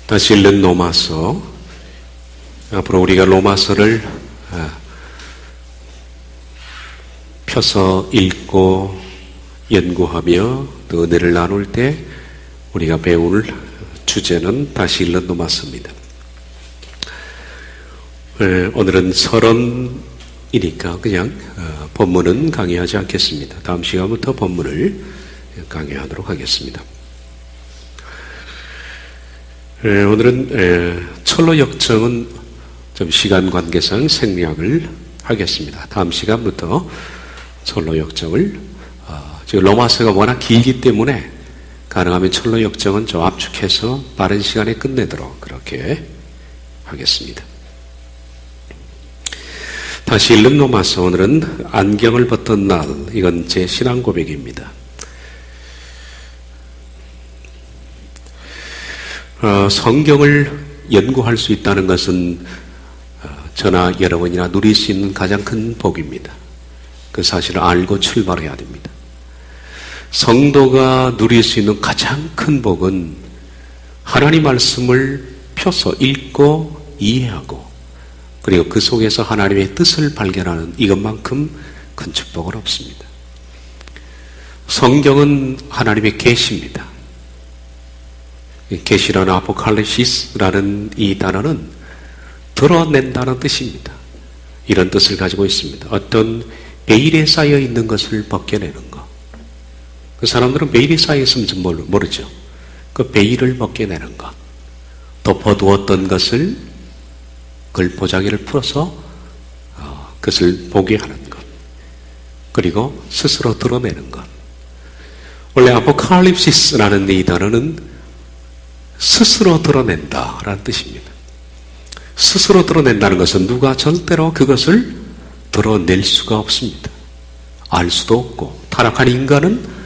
다시 읽는 로마서. 앞으로 우리가 로마서를 펴서 읽고 연구하며 또 은혜를 나눌 때 우리가 배울 주제는 다시 읽는 로마서입니다. 오늘은 설언이니까 그냥 본문은 강의하지 않겠습니다. 다음 시간부터 본문을 강의하도록 하겠습니다. 오늘은 철로 역정은 좀 시간 관계상 생략을 하겠습니다. 다음 시간부터 철로 역정을 지금 로마서가 워낙 길기 때문에 가능하면 철로 역정은 좀 압축해서 빠른 시간에 끝내도록 그렇게 하겠습니다. 다시 읽는 로마서. 오늘은 안경을 벗던 날. 이건 제 신앙 고백입니다. 성경을 연구할 수 있다는 것은 저나 여러분이나 누릴 수 있는 가장 큰 복입니다. 그 사실을 알고 출발해야 됩니다. 성도가 누릴 수 있는 가장 큰 복은 하나님 말씀을 펴서 읽고 이해하고 그리고 그 속에서 하나님의 뜻을 발견하는 이것만큼 큰 축복은 없습니다. 성경은 하나님의 계시입니다. 계시라는 아포칼립시스라는 이 단어는 드러낸다는 뜻입니다. 이런 뜻을 가지고 있습니다. 어떤 베일에 쌓여 있는 것을 벗겨내는 것. 그 사람들은 베일에 쌓여 있으면 좀 모르죠. 그 베일을 벗겨내는 것. 덮어두었던 것을 그걸 보자기를 풀어서 그것을 보게 하는 것. 그리고 스스로 드러내는 것. 원래 아포칼립시스라는 이 단어는 스스로 드러낸다라는 뜻입니다. 스스로 드러낸다는 것은 누가 절대로 그것을 드러낼 수가 없습니다. 알 수도 없고 타락한 인간은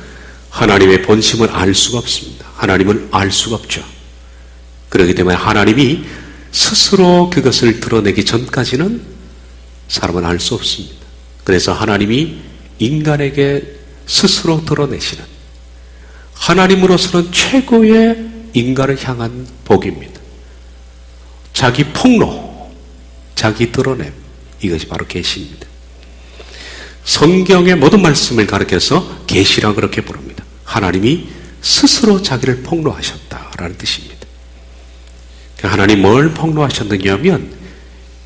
하나님의 본심을 알 수가 없습니다. 하나님을 알 수가 없죠. 그렇기 때문에 하나님이 스스로 그것을 드러내기 전까지는 사람은 알 수 없습니다. 그래서 하나님이 인간에게 스스로 드러내시는 하나님으로서는 최고의 인간을 향한 복입니다. 자기 폭로, 자기 드러냄, 이것이 바로 계시입니다. 성경의 모든 말씀을 가리켜서 계시라 그렇게 부릅니다. 하나님이 스스로 자기를 폭로하셨다라는 뜻입니다. 하나님 뭘 폭로하셨느냐 하면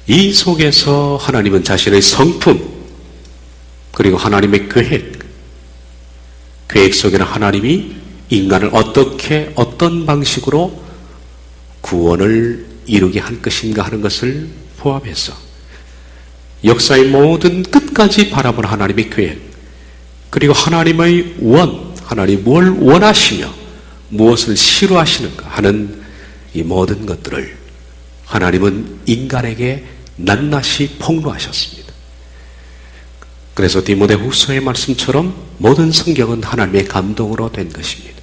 이 속에서 하나님은 자신의 성품 그리고 하나님의 계획 속에는 하나님이 인간을 어떻게 어떤 방식으로 구원을 이루게 할 것인가 하는 것을 포함해서 역사의 모든 끝까지 바라보는 하나님의 계획 그리고 하나님의 하나님이 뭘 원하시며 무엇을 싫어하시는가 하는 이 모든 것들을 하나님은 인간에게 낱낱이 폭로하셨습니다. 그래서 디모데후서의 말씀처럼 모든 성경은 하나님의 감동으로 된 것입니다.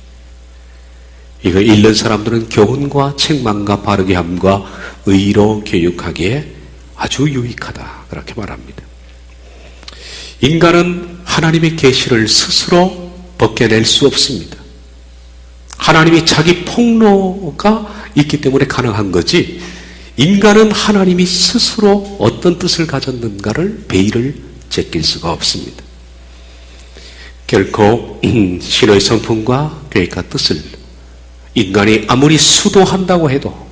이거 읽는 사람들은 교훈과 책망과 바르게 함과 의로 교육하기에 아주 유익하다 그렇게 말합니다. 인간은 하나님의 계시를 스스로 벗겨낼 수 없습니다. 하나님이 자기 폭로가 있기 때문에 가능한 거지 인간은 하나님이 스스로 어떤 뜻을 가졌는가를 베일을 제낄 수가 없습니다. 결코 신의 성품과 계획과 뜻을 인간이 아무리 수도한다고 해도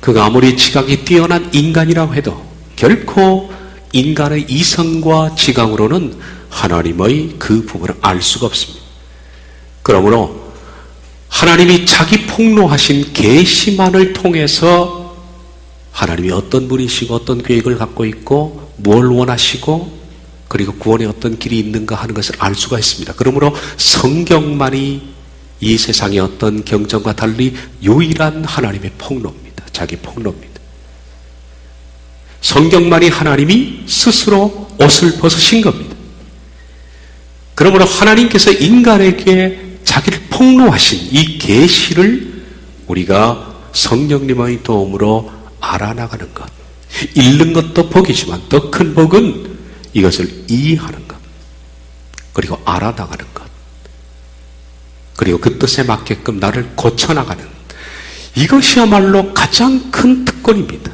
그가 아무리 지각이 뛰어난 인간이라고 해도 결코 인간의 이성과 지각으로는 하나님의 그 부분을 알 수가 없습니다. 그러므로 하나님이 자기 폭로하신 계시만을 통해서 하나님이 어떤 분이시고 어떤 계획을 갖고 있고 뭘 원하시고 그리고 구원의 어떤 길이 있는가 하는 것을 알 수가 있습니다. 그러므로 성경만이 이 세상의 어떤 경전과 달리 유일한 하나님의 폭로입니다. 자기 폭로입니다. 성경만이 하나님이 스스로 옷을 벗으신 겁니다. 그러므로 하나님께서 인간에게 자기를 폭로하신 이 계시를 우리가 성령님의 도움으로 알아나가는 것, 읽는 것도 복이지만 더 큰 복은 이것을 이해하는 것, 그리고 알아나가는 것, 그리고 그 뜻에 맞게끔 나를 고쳐나가는 이것이야말로 가장 큰 특권입니다.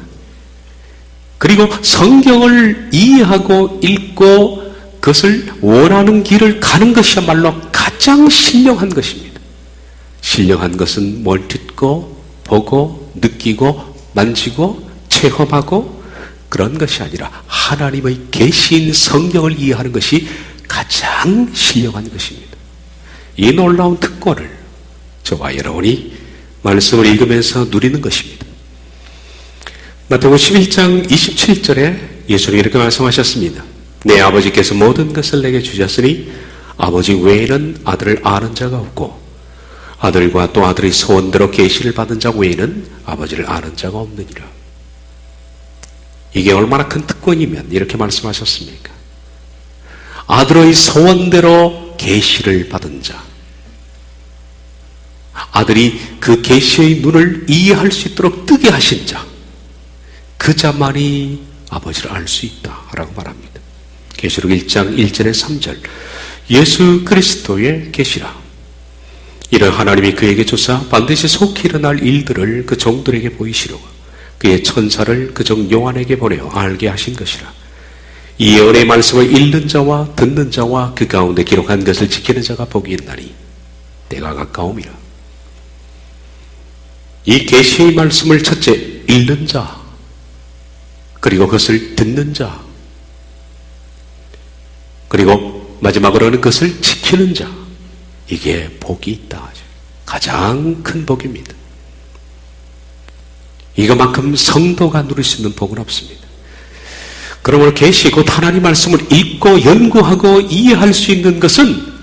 그리고 성경을 이해하고 읽고 그것을 원하는 길을 가는 것이야말로 가장 신령한 것입니다. 신령한 것은 뭘 듣고 보고 느끼고 만지고 체험하고 그런 것이 아니라 하나님의 계시인 성경을 이해하는 것이 가장 신령한 것입니다. 이 놀라운 특권을 저와 여러분이 말씀을 읽으면서 누리는 것입니다. 마태복음 11장 27절에 예수님이 이렇게 말씀하셨습니다. 내 아버지께서 모든 것을 내게 주셨으니 아버지 외에는 아들을 아는 자가 없고 아들과 또 아들의 소원대로 계시를 받은 자 외에는 아버지를 아는 자가 없느니라. 이게 얼마나 큰 특권이면 이렇게 말씀하셨습니까? 아들의 소원대로 계시를 받은 자, 아들이 그 계시의 눈을 이해할 수 있도록 뜨게 하신 자, 그 자만이 아버지를 알 수 있다라고 말합니다. 계시록 1장 1절에 3절 예수 그리스도의 계시라. 이런 하나님이 그에게 주사 반드시 속히 일어날 일들을 그 종들에게 보이시려고 그의 천사를 그 종 요한에게 보내어 알게 하신 것이라. 이 예언의 말씀을 읽는 자와 듣는 자와 그 가운데 기록한 것을 지키는 자가 복이 있나니 때가 가까움이라. 이 계시의 말씀을 첫째 읽는 자, 그리고 그것을 듣는 자, 그리고 마지막으로는 그것을 지키는 자, 이게 복이 있다. 가장 큰 복입니다. 이것만큼 성도가 누릴 수 있는 복은 없습니다. 그러므로 계시 곧 하나님 말씀을 읽고 연구하고 이해할 수 있는 것은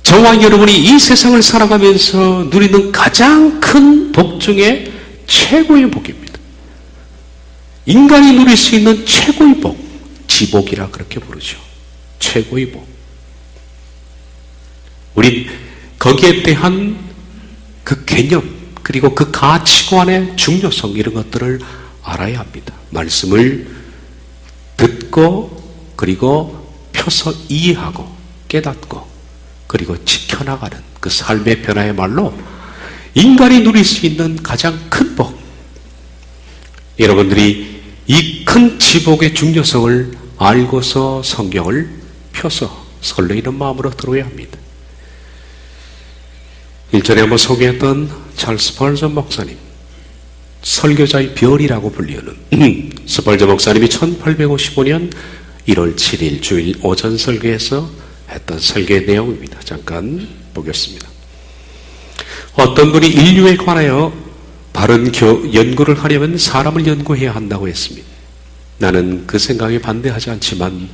저와 여러분이 이 세상을 살아가면서 누리는 가장 큰 복 중에 최고의 복입니다. 인간이 누릴 수 있는 최고의 복, 지복이라 그렇게 부르죠. 최고의 복. 우린 거기에 대한 그 개념, 그리고 그 가치관의 중요성, 이런 것들을 알아야 합니다. 말씀을 듣고 그리고 펴서 이해하고 깨닫고 그리고 지켜나가는 그 삶의 변화야말로 인간이 누릴 수 있는 가장 큰 복. 여러분들이 이 큰 지복의 중요성을 알고서 성경을 펴서 설레이는 마음으로 들어야 합니다. 일전에 한번 소개했던 찰스 스펄전 목사님, 설교자의 별이라고 불리는 스펄전 목사님이 1855년 1월 7일 주일 오전 설교에서 했던 설교의 내용입니다. 잠깐 보겠습니다. 어떤 분이 인류에 관하여 바른 연구를 하려면 사람을 연구해야 한다고 했습니다. 나는 그 생각에 반대하지 않지만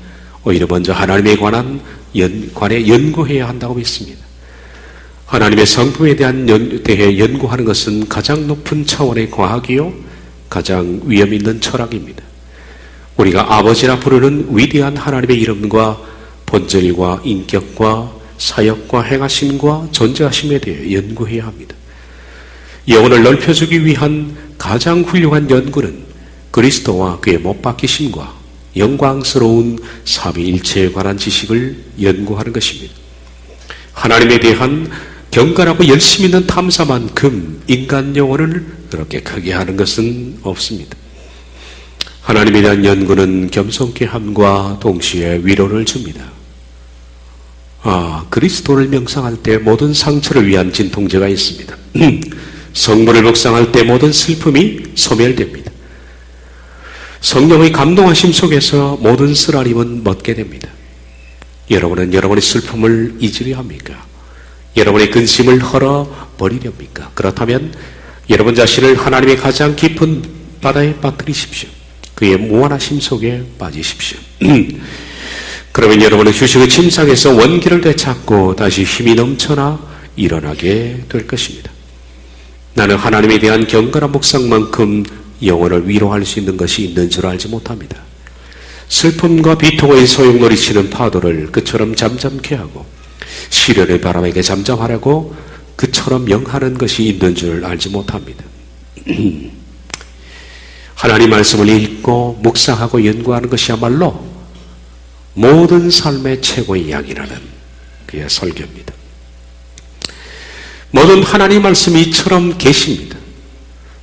오히려 먼저 하나님에 관해 연구해야 한다고 믿습니다. 하나님의 성품에 대해 연구하는 것은 가장 높은 차원의 과학이요 가장 위험 있는 철학입니다. 우리가 아버지라 부르는 위대한 하나님의 이름과 본질과 인격과 사역과 행하심과 존재하심에 대해 연구해야 합니다. 영혼을 넓혀주기 위한 가장 훌륭한 연구는 그리스도와 그의 못 박히심과 영광스러운 삼위일체에 관한 지식을 연구하는 것입니다. 하나님에 대한 경건하고 열심 있는 탐사만큼 인간 영혼을 그렇게 크게 하는 것은 없습니다. 하나님에 대한 연구는 겸손케 함과 동시에 위로를 줍니다. 그리스도를 명상할 때 모든 상처를 위한 진통제가 있습니다. 성부를 묵상할 때 모든 슬픔이 소멸됩니다. 성령의 감동하심 속에서 모든 쓰라림은 멎게 됩니다. 여러분은 여러분의 슬픔을 잊으려 합니까? 여러분의 근심을 헐어버리렵니까? 그렇다면 여러분 자신을 하나님의 가장 깊은 바다에 빠뜨리십시오. 그의 무한하심 속에 빠지십시오. 그러면 여러분은 휴식의 침상에서 원기를 되찾고 다시 힘이 넘쳐나 일어나게 될 것입니다. 나는 하나님에 대한 경건한 묵상만큼 영혼을 위로할 수 있는 것이 있는 줄 알지 못합니다. 슬픔과 비통의 소용돌이치는 파도를 그처럼 잠잠케 하고 시련의 바람에게 잠잠하라고 그처럼 명하는 것이 있는 줄 알지 못합니다. 하나님 말씀을 읽고 묵상하고 연구하는 것이야말로 모든 삶의 최고의 양이라는 그의 설교입니다. 모든 하나님 말씀이 이처럼 계십니다.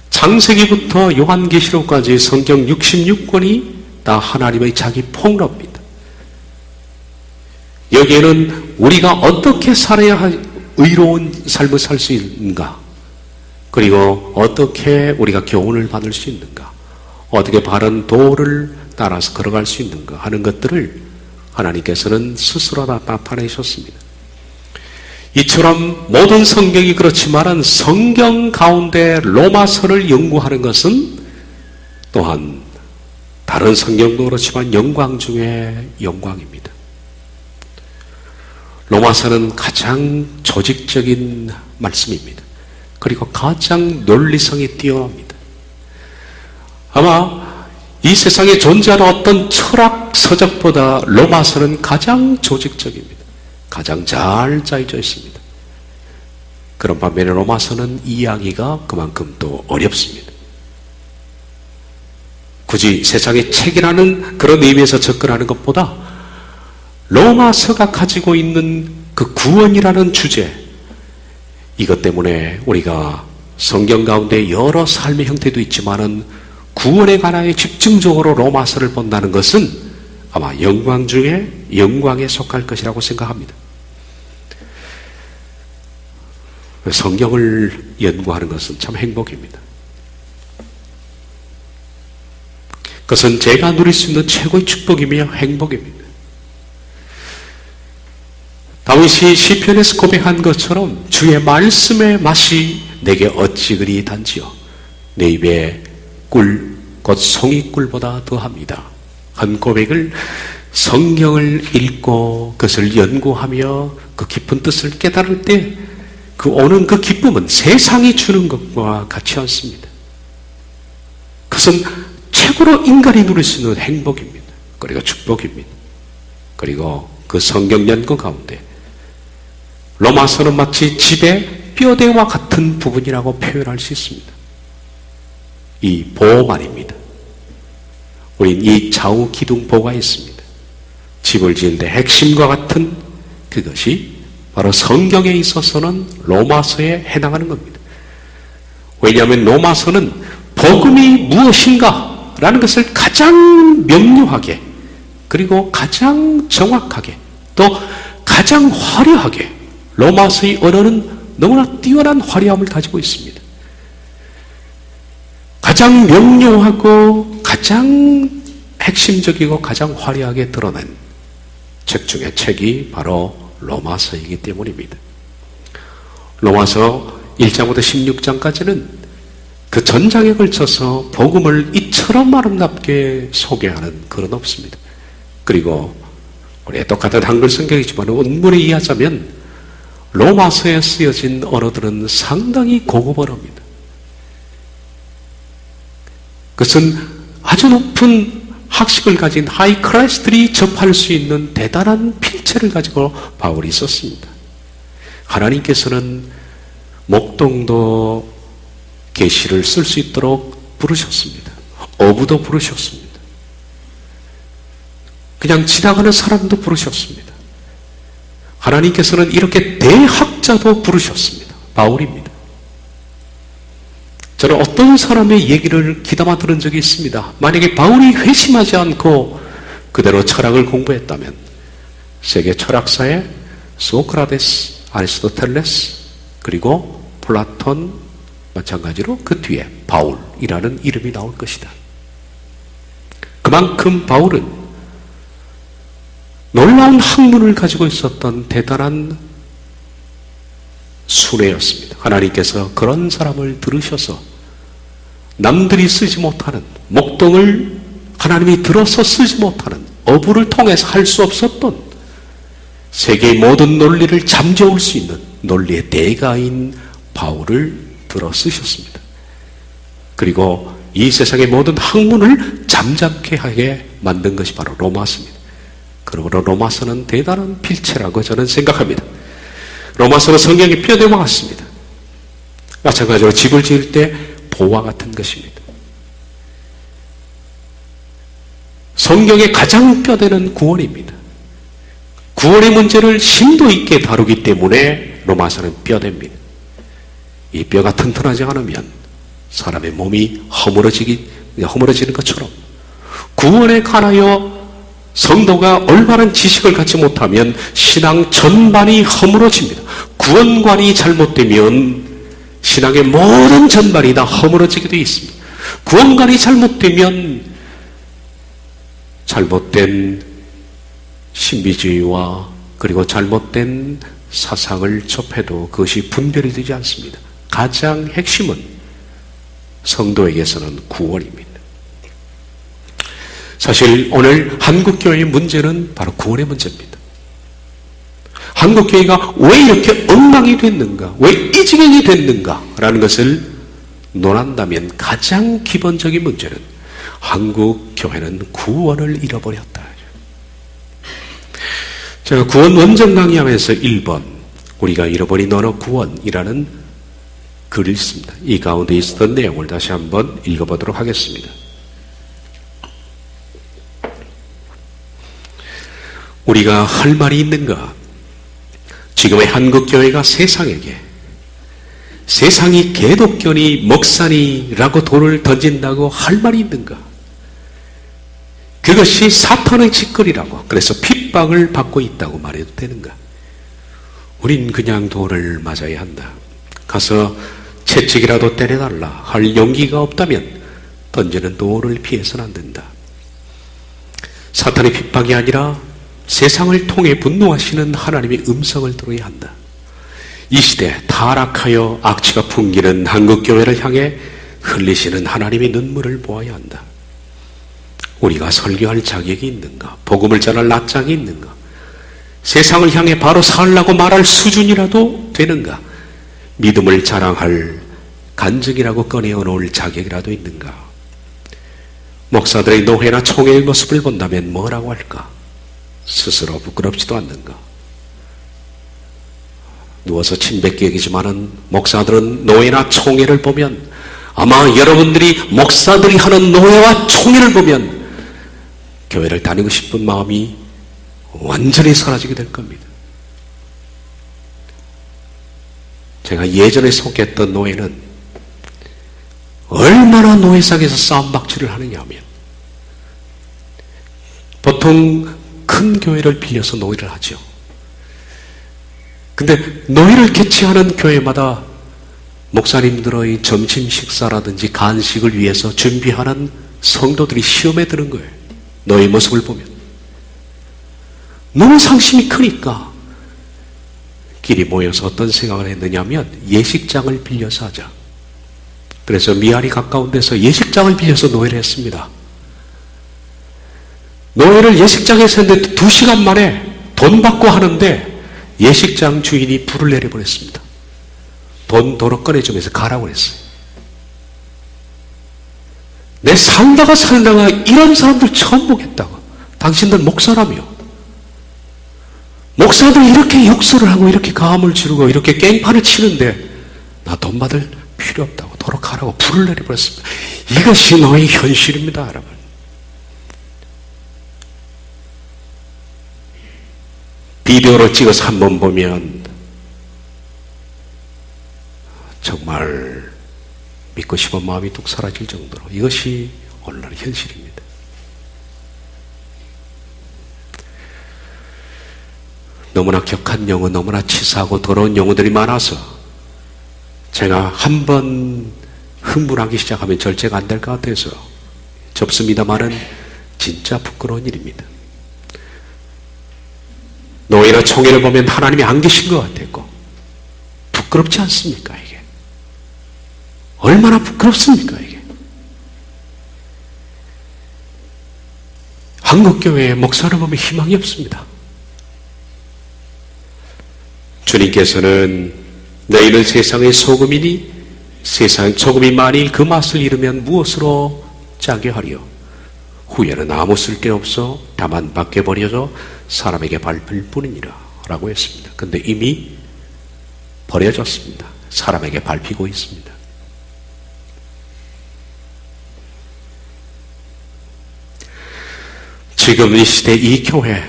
창세기부터 요한계시록까지 성경 66권이 다 하나님의 자기 폭로입니다. 여기에는 우리가 어떻게 살아야 의로운 삶을 살 수 있는가, 그리고 어떻게 우리가 교훈을 받을 수 있는가, 어떻게 바른 도를 따라서 걸어갈 수 있는가 하는 것들을 하나님께서는 스스로 다 나타내셨습니다. 이처럼 모든 성경이 그렇지만은 성경 가운데 로마서를 연구하는 것은 또한 다른 성경도 그렇지만 영광 중에 영광입니다. 로마서는 가장 조직적인 말씀입니다. 그리고 가장 논리성이 뛰어납니다. 아마 이 세상에 존재하는 어떤 철학 서적보다 로마서는 가장 조직적입니다. 가장 잘 짜여져 있습니다. 그런 반면에 로마서는 이해하기가 그만큼 또 어렵습니다. 굳이 세상의 책이라는 그런 의미에서 접근하는 것보다 로마서가 가지고 있는 그 구원이라는 주제, 이것 때문에 우리가 성경 가운데 여러 삶의 형태도 있지만은 구원에 관하여 집중적으로 로마서를 본다는 것은 아마 영광 중에 영광에 속할 것이라고 생각합니다. 성경을 연구하는 것은 참 행복입니다. 그것은 제가 누릴 수 있는 최고의 축복이며 행복입니다. 다윗이 시편에서 고백한 것처럼 주의 말씀의 맛이 내게 어찌 그리 단지요, 내 입에 꿀 곧 송이꿀보다 더합니다. 한 고백을 성경을 읽고 그것을 연구하며 그 깊은 뜻을 깨달을 때 그 오는 그 기쁨은 세상이 주는 것과 같지 않습니다. 그것은 최고로 인간이 누릴 수 있는 행복입니다. 그리고 축복입니다. 그리고 그 성경 연구 가운데 로마서는 마치 집의 뼈대와 같은 부분이라고 표현할 수 있습니다. 이 보 말입니다. 우린 이 좌우 기둥보가 있습니다. 집을 지는데 핵심과 같은 그것이 바로 성경에 있어서는 로마서에 해당하는 겁니다. 왜냐하면 로마서는 복음이 무엇인가 라는 것을 가장 명료하게, 그리고 가장 정확하게, 또 가장 화려하게, 로마서의 언어는 너무나 뛰어난 화려함을 가지고 있습니다. 가장 명료하고 가장 핵심적이고 가장 화려하게 드러낸 책 중에 책이 바로 로마서이기 때문입니다. 로마서 1장부터 16장까지는 그 전장에 걸쳐서 복음을 이처럼 아름답게 소개하는 글은 없습니다. 그리고 우리의 똑같은 한글 성경이지만 원문에 이해하자면 로마서에 쓰여진 언어들은 상당히 고급 언어입니다. 그것은 아주 높은 학식을 가진 하이 클래스들이 접할 수 있는 대단한 필체를 가지고 바울이 썼습니다. 하나님께서는 목동도 계시를 쓸 수 있도록 부르셨습니다. 어부도 부르셨습니다. 그냥 지나가는 사람도 부르셨습니다. 하나님께서는 이렇게 대학자도 부르셨습니다. 바울입니다. 저는 어떤 사람의 얘기를 귀담아 들은 적이 있습니다. 만약에 바울이 회심하지 않고 그대로 철학을 공부했다면 세계 철학사에 소크라테스, 아리스토텔레스, 그리고 플라톤, 마찬가지로 그 뒤에 바울이라는 이름이 나올 것이다. 그만큼 바울은 놀라운 학문을 가지고 있었던 대단한 수레였습니다. 하나님께서 그런 사람을 들으셔서 남들이 쓰지 못하는, 목동을 하나님이 들어서 쓰지 못하는, 어부를 통해서 할 수 없었던 세계의 모든 논리를 잠재울 수 있는 논리의 대가인 바울을 들어 쓰셨습니다. 그리고 이 세상의 모든 학문을 잠잠케 하게 만든 것이 바로 로마서입니다. 그러므로 로마서는 대단한 필체라고 저는 생각합니다. 로마서는 성경의 뼈대와 같습니다. 마찬가지로 집을 지을 때 보와 같은 것입니다. 성경의 가장 뼈대는 구원입니다. 구원의 문제를 심도 있게 다루기 때문에 로마서는 뼈대입니다. 이 뼈가 튼튼하지 않으면 사람의 몸이 허물어지는 것처럼 구원에 관하여 성도가 올바른 지식을 갖지 못하면 신앙 전반이 허물어집니다. 구원관이 잘못되면 신앙의 모든 전반이 다 허물어지게 되어 있습니다. 구원관이 잘못되면 잘못된 신비주의와 그리고 잘못된 사상을 접해도 그것이 분별이 되지 않습니다. 가장 핵심은 성도에게서는 구원입니다. 사실 오늘 한국교회의 문제는 바로 구원의 문제입니다. 한국교회가 왜 이렇게 엉망이 됐는가, 왜 이 지경이 됐는가 라는 것을 논한다면 가장 기본적인 문제는 한국교회는 구원을 잃어버렸다. 제가 구원 원정 강의하면서 1번 우리가 잃어버린 언어 구원이라는 글을 읽습니다. 이 가운데 있었던 내용을 다시 한번 읽어보도록 하겠습니다. 우리가 할 말이 있는가? 지금의 한국교회가 세상에게 세상이 개독교니 목사니라고 돌을 던진다고 할 말이 있는가? 그것이 사탄의 짓거리라고, 그래서 핍박을 받고 있다고 말해도 되는가? 우린 그냥 돌을 맞아야 한다. 가서 채찍이라도 때려달라 할 용기가 없다면 던지는 돌을 피해서는 안 된다. 사탄의 핍박이 아니라 세상을 통해 분노하시는 하나님의 음성을 들어야 한다. 이 시대 타락하여 악취가 풍기는 한국교회를 향해 흘리시는 하나님의 눈물을 보아야 한다. 우리가 설교할 자격이 있는가? 복음을 전할 낯장이 있는가? 세상을 향해 바로 살라고 말할 수준이라도 되는가? 믿음을 자랑할 간증이라고 꺼내어 놓을 자격이라도 있는가? 목사들의 노회나 총회의 모습을 본다면 뭐라고 할까? 스스로 부끄럽지도 않는가? 누워서 침뱉게 얘기지만은 목사들은 노회나 총회를 보면 아마 여러분들이 목사들이 하는 노회와 총회를 보면 교회를 다니고 싶은 마음이 완전히 사라지게 될 겁니다. 제가 예전에 속했던 노예는 얼마나 노예상에서 싸움박질을 하느냐 하면 보통 큰 교회를 빌려서 노예를 하죠. 근데 노예를 개최하는 교회마다 목사님들의 점심 식사라든지 간식을 위해서 준비하는 성도들이 시험에 드는 거예요. 너의 모습을 보면 너무 상심이 크니까 끼리 모여서 어떤 생각을 했느냐면 예식장을 빌려서 하자. 그래서 미아리 가까운 데서 예식장을 빌려서 노예를 했습니다. 노예를 예식장에서 했는데 2시간 만에 돈 받고 하는데 예식장 주인이 불을 내려버렸습니다. 돈 도로 꺼내주면서 가라고 그랬어요. 내 살다가 이런 사람들 처음 보겠다고. 당신들 목사라며. 목사들 이렇게 욕설을 하고 이렇게 가함을 지르고 이렇게 깽판을 치는데 나 돈 받을 필요 없다고 도로 가라고 불을 내려버렸습니다. 이것이 너의 현실입니다, 여러분. 비디오로 찍어서 한번 보면 정말 믿고 싶은 마음이 뚝 사라질 정도로 이것이 오늘날 현실입니다. 너무나 격한 용어, 너무나 치사하고 더러운 용어들이 많아서 제가 한번 흥분하기 시작하면 절제가 안 될 것 같아서 접습니다만은 진짜 부끄러운 일입니다. 노예나 총회를 보면 하나님이 안 계신 것 같았고 부끄럽지 않습니까 이게? 얼마나 부끄럽습니까 이게? 한국교회의 목사를 보면 희망이 없습니다. 주님께서는 너희는 세상의 소금이니 세상의 소금이 만일 그 맛을 잃으면 무엇으로 짜게 하리요? 후에는 아무 쓸데없어 다만 밖에 버려져 사람에게 밟힐 뿐이니라 라고 했습니다. 근데 이미 버려졌습니다. 사람에게 밟히고 있습니다. 지금 이 시대 이 교회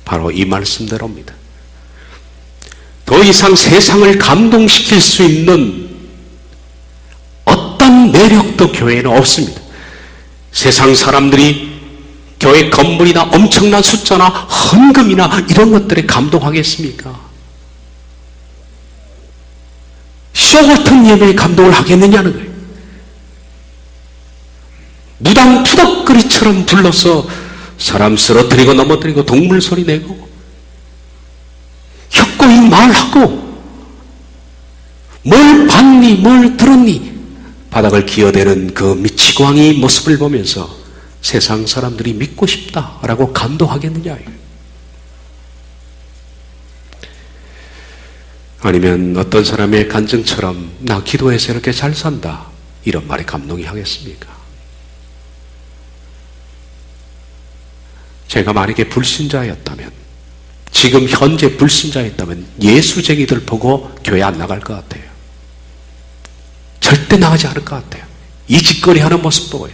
바로 이 말씀대로입니다. 더 이상 세상을 감동시킬 수 있는 이런 매력도 교회에는 없습니다. 세상 사람들이 교회 건물이나 엄청난 숫자나 헌금이나 이런 것들에 감동하겠습니까? 쇼 같은 예배에 감동을 하겠느냐는 거예요. 무당 투닥거리처럼 불러서 사람 쓰러뜨리고 넘어뜨리고 동물 소리 내고 혁고인 말하고 뭘 봤니 뭘 들었니 바닥을 기어대는 그 미치광이 모습을 보면서 세상 사람들이 믿고 싶다라고 감동하겠느냐. 아니면 어떤 사람의 간증처럼 나 기도해서 이렇게 잘 산다 이런 말에 감동이 하겠습니까? 제가 만약에 불신자였다면, 지금 현재 불신자였다면 예수쟁이들 보고 교회 안 나갈 것 같아요. 절대 나가지 않을 것 같아요. 이 짓거리 하는 모습 보고요.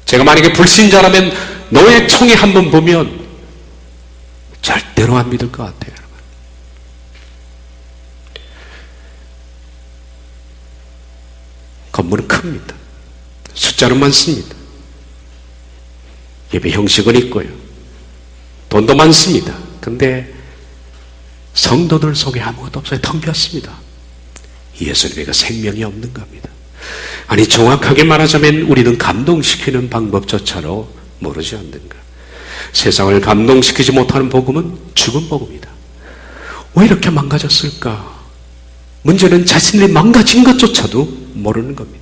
제가 만약에 불신자라면 노예 총회 한번 보면 절대로 안 믿을 것 같아요. 건물은 큽니다. 숫자는 많습니다. 예배 형식은 있고요. 돈도 많습니다. 근데 성도들 속에 아무것도 없어요. 텅 비었습니다. 예수님의 생명이 없는 겁니다. 아니 정확하게 말하자면 우리는 감동시키는 방법조차로 모르지 않는가. 세상을 감동시키지 못하는 복음은 죽은 복음이다. 왜 이렇게 망가졌을까? 문제는 자신들이 망가진 것조차도 모르는 겁니다.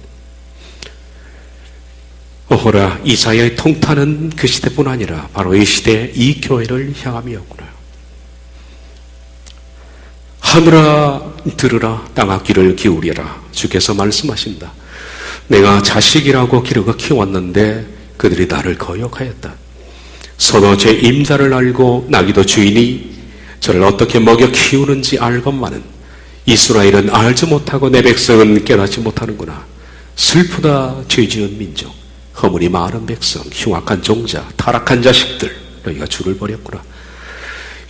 오호라 이사야의 통탄은 그 시대뿐 아니라 바로 이 시대 이 교회를 향함이었구나. 하늘아 들으라 땅아 귀를 기울이라 주께서 말씀하신다. 내가 자식이라고 기르고 키웠는데 그들이 나를 거역하였다. 서로 제 임자를 알고 나기도 주인이 저를 어떻게 먹여 키우는지 알건만은 이스라엘은 알지 못하고 내 백성은 깨닫지 못하는구나. 슬프다 죄지은 민족, 허물이 많은 백성, 흉악한 종자, 타락한 자식들, 너희가 주를 버렸구나.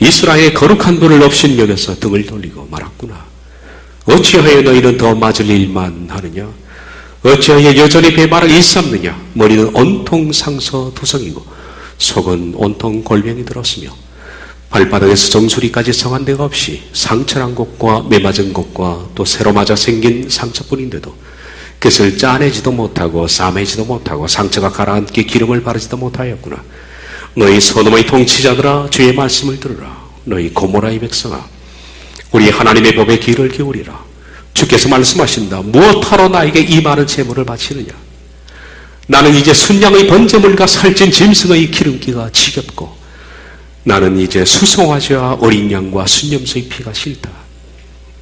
이스라엘의 거룩한 분을 없인 여겨서 등을 돌리고 말았구나. 어찌하여 너희는 더 맞을 일만 하느냐? 어찌하여 여전히 배반을 일삼느냐? 머리는 온통 상서두성이고 속은 온통 골병이 들었으며 발바닥에서 정수리까지 성한 데가 없이 상처난 곳과 매맞은 곳과 또 새로 맞아 생긴 상처뿐인데도 그것을 짜내지도 못하고 싸매지도 못하고 상처가 가라앉게 기름을 바르지도 못하였구나. 너희 소돔의 통치자들아 주의 말씀을 들으라. 너희 고모라의 백성아 우리 하나님의 법에 귀를 기울이라. 주께서 말씀하신다. 무엇하러 나에게 이 많은 제물을 바치느냐? 나는 이제 순양의 번제물과 살찐 짐승의 기름기가 지겹고 나는 이제 수송아지와 어린 양과 순념소의 피가 싫다.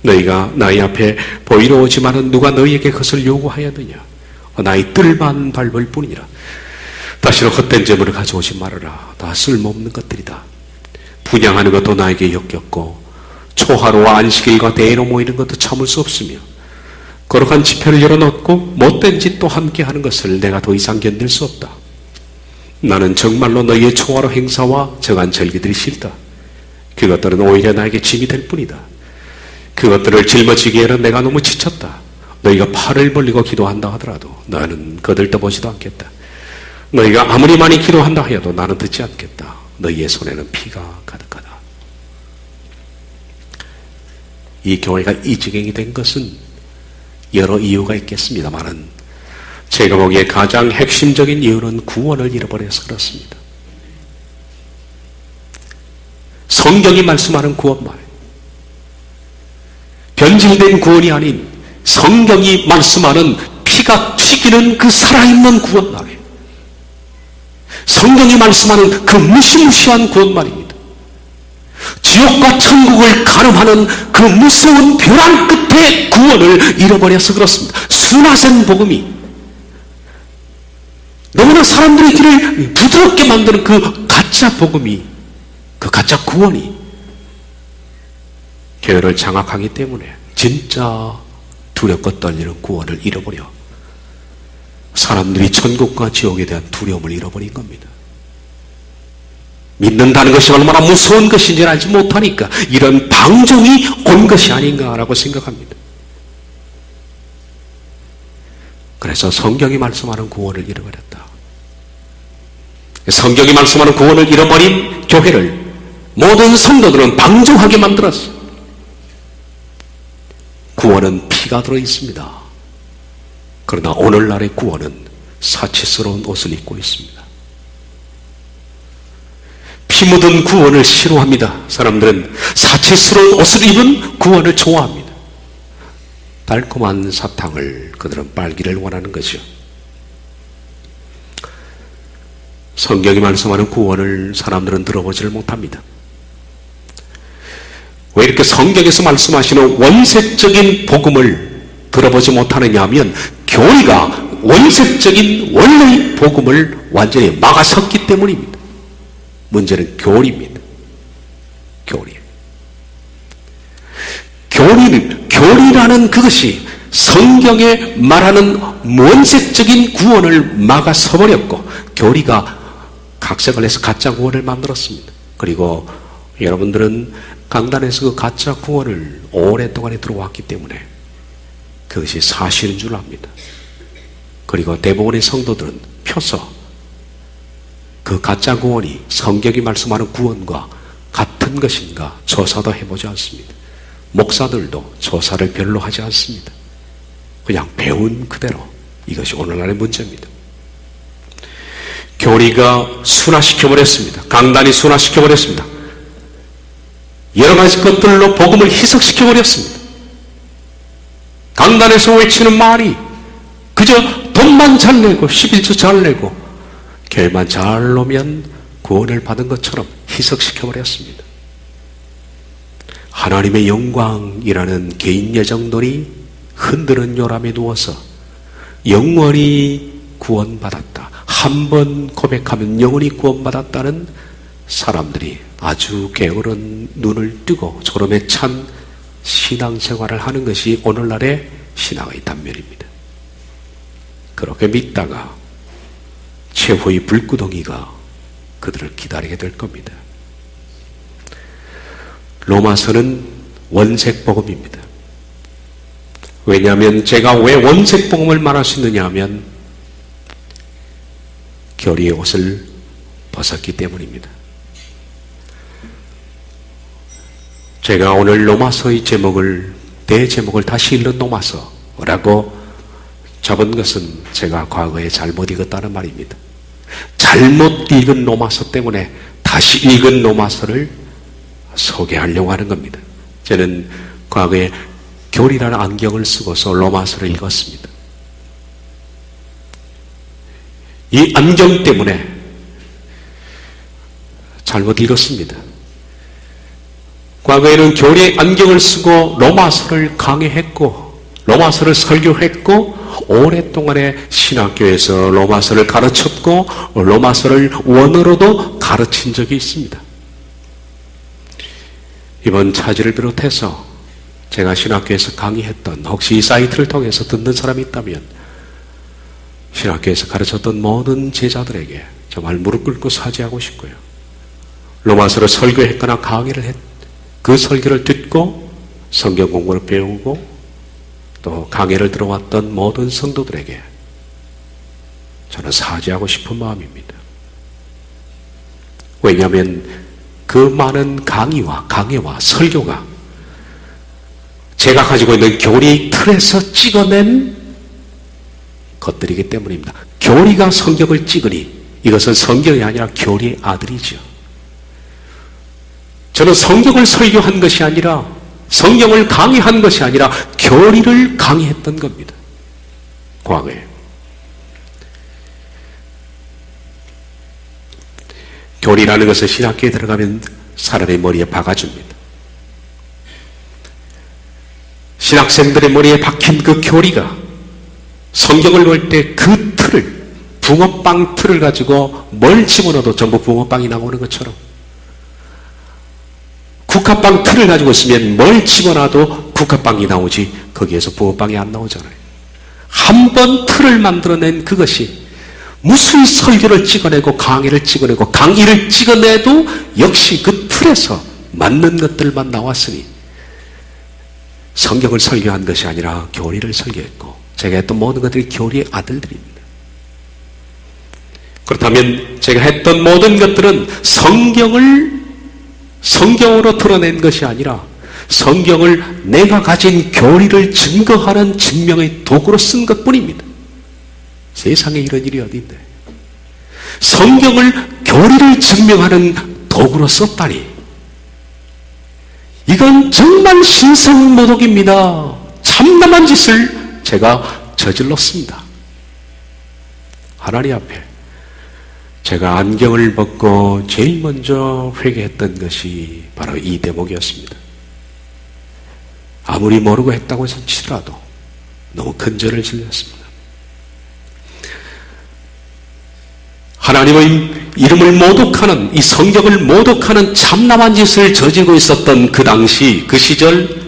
너희가 나의 앞에 보이러 오지만은 누가 너희에게 그것을 요구하였느냐? 나의 뜰만 밟을 뿐이라. 다시는 헛된 제물을 가져오지 말아라. 다 쓸모없는 것들이다. 분양하는 것도 나에게 역겹고 초하루와 안식일과 대회로 모이는 것도 참을 수 없으며 거룩한 집회를 열어놓고 못된 짓도 함께 하는 것을 내가 더 이상 견딜 수 없다. 나는 정말로 너희의 초하루 행사와 정한 절기들이 싫다. 그것들은 오히려 나에게 짐이 될 뿐이다. 그것들을 짊어지기에는 내가 너무 지쳤다. 너희가 팔을 벌리고 기도한다 하더라도 나는 거들떠보지도 않겠다. 너희가 아무리 많이 기도한다 하여도 나는 듣지 않겠다. 너희의 손에는 피가 가득하다. 이 교회가 이 지경이 된 것은 여러 이유가 있겠습니다만은 제가 보기에 가장 핵심적인 이유는 구원을 잃어버려서 그렇습니다. 성경이 말씀하는 구원말, 변질된 구원이 아닌 성경이 말씀하는 피가 튀기는 그 살아있는 구원말이에요. 성경이 말씀하는 그 무시무시한 구원말입니다. 지옥과 천국을 가늠하는 그 무서운 벼랑 끝에 구원을 잃어버려서 그렇습니다. 순화된 복음이 너무나 사람들의 길을 부드럽게 만드는 그 가짜 복음이, 그 가짜 구원이 교회를 장악하기 때문에 진짜 두렵고 떨리는 구원을 잃어버려 사람들이 천국과 지옥에 대한 두려움을 잃어버린 겁니다. 믿는다는 것이 얼마나 무서운 것인지 알지 못하니까 이런 방종이 온 것이 아닌가라고 생각합니다. 그래서 성경이 말씀하는 구원을 잃어버렸다. 성경이 말씀하는 구원을 잃어버린 교회를 모든 성도들은 방종하게 만들었어. 구원은 피가 들어있습니다. 그러나 오늘날의 구원은 사치스러운 옷을 입고 있습니다. 피 묻은 구원을 싫어합니다. 사람들은 사치스러운 옷을 입은 구원을 좋아합니다. 달콤한 사탕을 그들은 빨기를 원하는 것이요. 성경이 말씀하는 구원을 사람들은 들어보지를 못합니다. 왜 이렇게 성경에서 말씀하시는 원색적인 복음을 들어보지 못하느냐 하면 교리가 원색적인 원래의 복음을 완전히 막아섰기 때문입니다. 문제는 교리입니다. 교리라는 그것이 성경에 말하는 원색적인 구원을 막아서버렸고 교리가 각색을 해서 가짜 구원을 만들었습니다. 그리고 여러분들은 강단에서 그 가짜 구원을 오랫동안 들어왔기 때문에 그것이 사실인 줄 압니다. 그리고 대부분의 성도들은 펴서 그 가짜 구원이 성경이 말씀하는 구원과 같은 것인가 조사도 해보지 않습니다. 목사들도 조사를 별로 하지 않습니다. 그냥 배운 그대로. 이것이 오늘날의 문제입니다. 교리가 순화시켜버렸습니다. 강단이 순화시켜버렸습니다. 여러 가지 것들로 복음을 희석시켜버렸습니다. 강단에서 외치는 말이 그저 돈만 잘 내고 11조 잘 내고 교회만 잘 놓으면 구원을 받은 것처럼 희석시켜버렸습니다. 하나님의 영광이라는 개인 예정론이 흔드는 요람에 누워서 영원히 구원받았다. 한 번 고백하면 영원히 구원받았다는 사람들이 아주 게으른 눈을 뜨고 졸음에 찬 신앙생활을 하는 것이 오늘날의 신앙의 단면입니다. 그렇게 믿다가 최후의 불구덩이가 그들을 기다리게 될 겁니다. 로마서는 원색복음입니다. 왜냐하면 제가 왜 원색복음을 말할 수 있느냐 하면 교리의 옷을 벗었기 때문입니다. 제가 오늘 로마서의 대제목을 다시 읽는 로마서라고 잡은 것은 제가 과거에 잘못 읽었다는 말입니다. 잘못 읽은 로마서 때문에 다시 읽은 로마서를 소개하려고 하는 겁니다. 저는 과거에 교리라는 안경을 쓰고서 로마서를 읽었습니다. 이 안경 때문에 잘못 읽었습니다. 과거에는 교리의 안경을 쓰고 로마서를 강의했고 로마서를 설교했고 오랫동안에 신학교에서 로마서를 가르쳤고 로마서를 원어로도 가르친 적이 있습니다. 이번 차지를 비롯해서 제가 신학교에서 강의했던 혹시 이 사이트를 통해서 듣는 사람이 있다면 신학교에서 가르쳤던 모든 제자들에게 정말 무릎 꿇고 사죄하고 싶고요. 로마서를 설교했거나 강의를 그 설교를 듣고 성경 공부를 배우고 또 강의를 들어왔던 모든 성도들에게 저는 사죄하고 싶은 마음입니다. 왜냐하면 그 많은 강의와 설교가 제가 가지고 있는 교리 틀에서 찍어낸 것들이기 때문입니다. 교리가 성경을 찍으니 이것은 성경이 아니라 교리의 아들이죠. 저는 성경을 설교한 것이 아니라 성경을 강의한 것이 아니라 교리를 강의했던 겁니다. 과거에. 교리라는 것은 신학교에 들어가면 사람의 머리에 박아줍니다. 신학생들의 머리에 박힌 그 교리가 성경을 놓을 때 그 틀을, 붕어빵 틀을 가지고 뭘 집어넣어도 전부 붕어빵이 나오는 것처럼 국화빵 틀을 가지고 있으면 뭘 집어넣어도 국화빵이 나오지 거기에서 붕어빵이 안 나오잖아요. 한 번 틀을 만들어낸 그것이 무슨 설교를 찍어내고 강의를 찍어내고 강의를 찍어내도 역시 그 틀에서 맞는 것들만 나왔으니 성경을 설교한 것이 아니라 교리를 설교했고 제가 했던 모든 것들이 교리의 아들들입니다. 그렇다면 제가 했던 모든 것들은 성경으로 드러낸 것이 아니라 성경을 내가 가진 교리를 증거하는 증명의 도구로 쓴 것뿐입니다. 세상에 이런 일이 어디인데. 성경을 교리를 증명하는 도구로 썼다니. 이건 정말 신성모독입니다. 참담한 짓을 제가 저질렀습니다. 하나님 앞에 제가 안경을 벗고 제일 먼저 회개했던 것이 바로 이 대목이었습니다. 아무리 모르고 했다고 해서 치더라도 너무 큰 죄를 질렸습니다. 하나님의 이름을 모독하는, 이 성경을 모독하는 참남한 짓을 저지르고 있었던 그 당시, 그 시절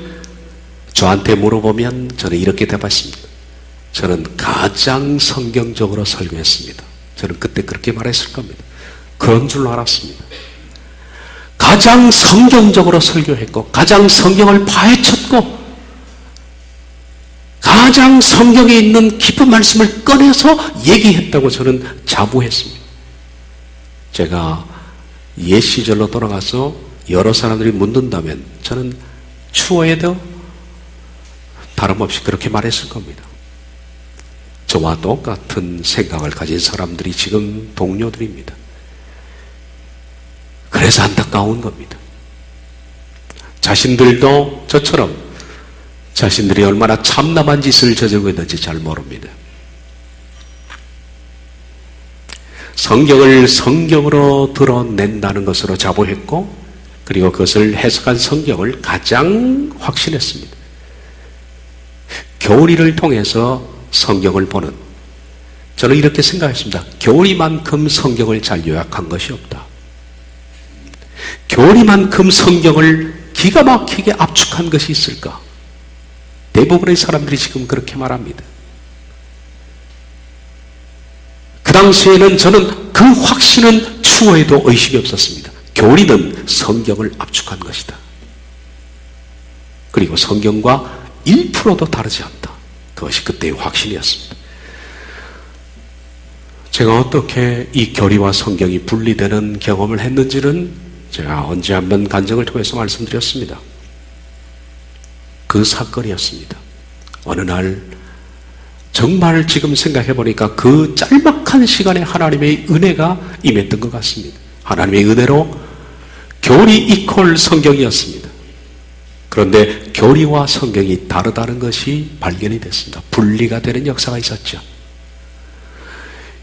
저한테 물어보면 저는 이렇게 대답했습니다. 저는 가장 성경적으로 설교했습니다. 저는 그때 그렇게 말했을 겁니다. 그런 줄 알았습니다. 가장 성경적으로 설교했고, 가장 성경을 파헤쳤고, 가장 성경에 있는 깊은 말씀을 꺼내서 얘기했다고 저는 자부했습니다. 제가 옛 시절로 돌아가서 여러 사람들이 묻는다면 저는 추후에도 다름없이 그렇게 말했을 겁니다. 저와 똑같은 생각을 가진 사람들이 지금 동료들입니다. 그래서 안타까운 겁니다. 자신들도 저처럼 자신들이 얼마나 참남한 짓을 저지르고 있는지 잘 모릅니다. 성경을 성경으로 드러낸다는 것으로 자부했고, 그리고 그것을 해석한 성경을 가장 확신했습니다. 교리를 통해서 성경을 보는, 저는 이렇게 생각했습니다. 교리만큼 성경을 잘 요약한 것이 없다. 교리만큼 성경을 기가 막히게 압축한 것이 있을까? 대부분의 사람들이 지금 그렇게 말합니다. 그 당시에는 저는 그 확신은 추후에도 의식이 없었습니다. 교리는 성경을 압축한 것이다. 그리고 성경과 1%도 다르지 않다. 그것이 그때의 확신이었습니다. 제가 어떻게 이 교리와 성경이 분리되는 경험을 했는지는 제가 언제 한번 간증을 통해서 말씀드렸습니다. 그 사건이었습니다. 어느 날 정말 지금 생각해보니까 그 짤막한 시간에 하나님의 은혜가 임했던 것 같습니다. 하나님의 은혜로 교리 이퀄 성경이었습니다. 그런데 교리와 성경이 다르다는 것이 발견이 됐습니다. 분리가 되는 역사가 있었죠.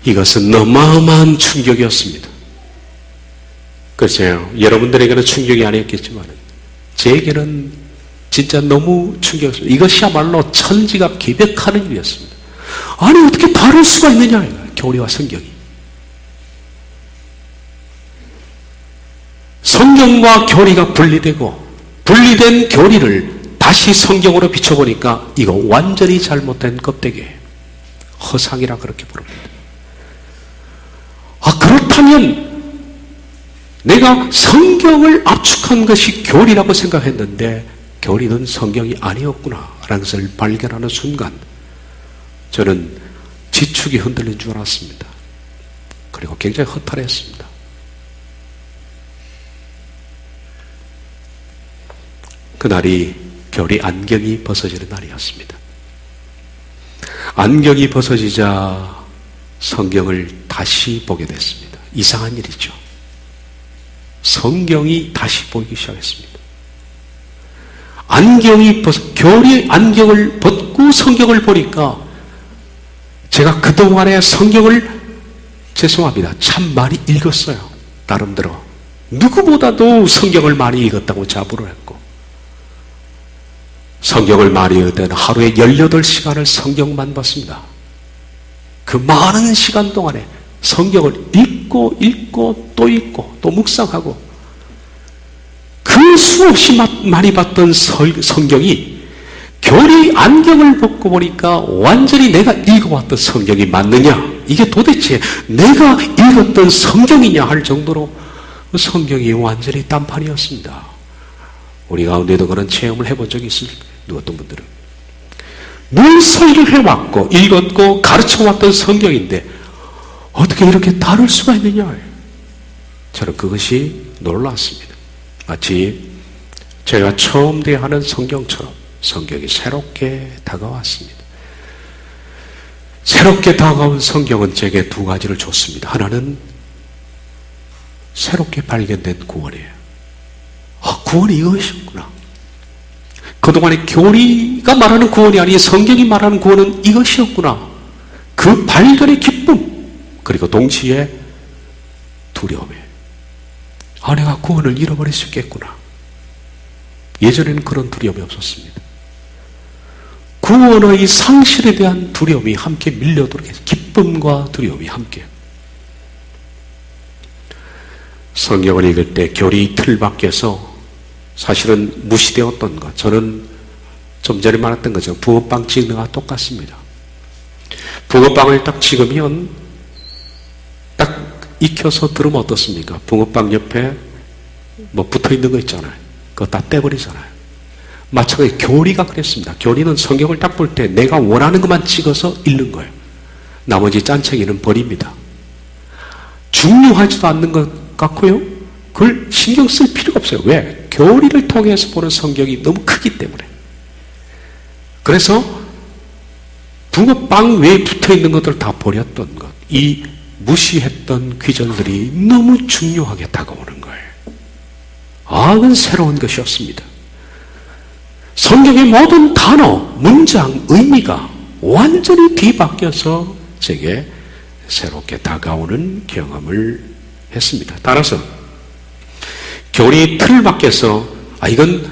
이것은 어마어마한 충격이었습니다. 글쎄요, 여러분들에게는 충격이 아니었겠지만 제게는 진짜 너무 충격이었습니다. 이것이야말로 천지가 기백하는 일이었습니다. 아니 어떻게 다를 수가 있느냐, 교리와 성경이. 성경과 교리가 분리되고 분리된 교리를 다시 성경으로 비춰보니까 이거 완전히 잘못된 껍데기예요. 허상이라 그렇게 부릅니다. 그렇다면 내가 성경을 압축한 것이 교리라고 생각했는데 교리는 성경이 아니었구나 라는 것을 발견하는 순간 저는 지축이 흔들린 줄 알았습니다. 그리고 굉장히 허탈했습니다. 그날이 교리 안경이 벗어지는 날이었습니다. 안경이 벗어지자 성경을 다시 보게 됐습니다. 이상한 일이죠. 성경이 다시 보이기 시작했습니다. 교리 안경을 벗고 성경을 보니까 제가 그동안에 성경을 죄송합니다. 참 많이 읽었어요. 나름대로. 누구보다도 성경을 많이 읽었다고 자부를 했고 성경을 많이 읽을 때는 하루에 18시간을 성경만 봤습니다. 그 많은 시간 동안에 성경을 읽고 또 읽고 또 묵상하고 그 수없이 많이 봤던 성경이 교리 안경을 벗고 보니까 완전히 내가 읽어왔던 성경이 맞느냐, 이게 도대체 내가 읽었던 성경이냐 할 정도로 성경이 완전히 딴판이었습니다. 우리 가운데도 그런 체험을 해본 적이 있을 거예요. 어떤 분들은 늘 설교를 해왔고 읽었고 가르쳐왔던 성경인데 어떻게 이렇게 다를 수가 있느냐. 저는 그것이 놀랐습니다. 마치 제가 처음 대하는 성경처럼 성경이 새롭게 다가왔습니다. 새롭게 다가온 성경은 제게 두 가지를 줬습니다. 하나는 새롭게 발견된 구원이에요. 구원이 이것이었구나. 그동안의 교리가 말하는 구원이 아닌 성경이 말하는 구원은 이것이었구나. 그 발견의 기쁨, 그리고 동시에 두려움이에요. 내가 구원을 잃어버릴 수 있겠구나. 예전에는 그런 두려움이 없었습니다. 구원의 상실에 대한 두려움이 함께 밀려들게 해서 기쁨과 두려움이 함께. 성경을 읽을 때 교리 틀 밖에서 사실은 무시되었던 것, 저는 좀 전에 말했던 거죠. 붕어빵 찍는 거와 똑같습니다. 붕어빵을 딱 찍으면 딱 익혀서 들으면 어떻습니까? 붕어빵 옆에 뭐 붙어있는 거 있잖아요. 그거 다 떼버리잖아요. 마찬가지 교리가 그랬습니다. 교리는 성경을 딱 볼 때 내가 원하는 것만 찍어서 읽는 거예요. 나머지 짠챙이는 버립니다. 중요하지도 않는 것 같고요. 그걸 신경 쓸 필요가 없어요. 왜? 교리를 통해서 보는 성경이 너무 크기 때문에. 그래서 붕어빵 외에 붙어있는 것들을 다 버렸던 것, 이 무시했던 귀절들이 너무 중요하게 다가오는 거예요. 그건 새로운 것이었습니다. 성경의 모든 단어, 문장, 의미가 완전히 뒤바뀌어서 제게 새롭게 다가오는 경험을 했습니다. 따라서 교리 틀 밖에서 이건